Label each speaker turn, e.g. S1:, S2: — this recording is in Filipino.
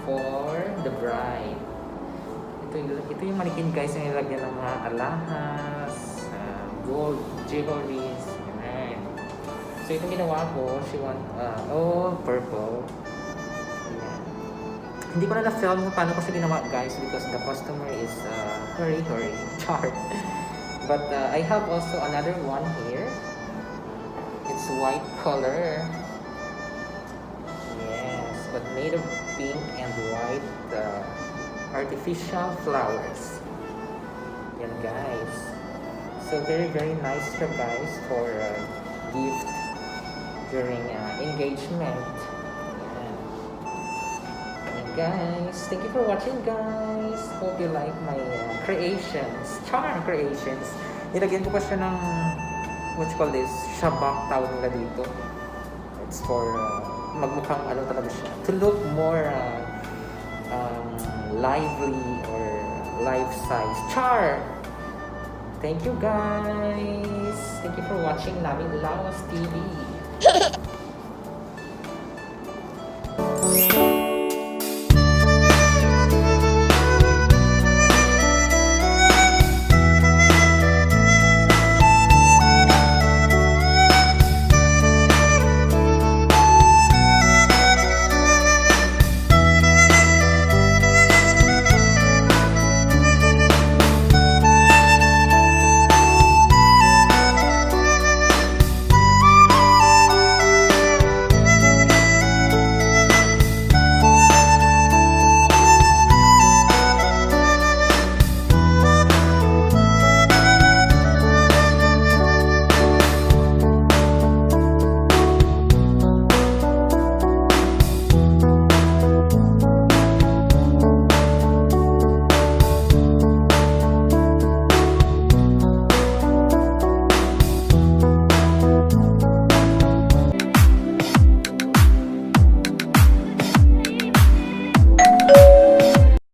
S1: for the bride. Ito yung mannequin guys na nilagyan ng mga alahas, gold, jewelries, ganun. So itong ginawa ko, she want, purple. Ayan. Hindi ko na na-film kung paano ko siya ginawa guys because the customer is hurry, char. But I have also another one here. It's white color. Yes, but made of pink and white artificial flowers. Yan guys. So very nice siya guys for gift during engagement. Yan. Yan guys. Thank you for watching guys. Hope you like my creations. Charm creations. Nilagyan ko pa siya ng what you call this? Shabak tawag nila dito. It's for magmukhang ano talaga siya. To look more lively or life-size. Char! Thank you guys! Thank you for watching Namin Laos TV.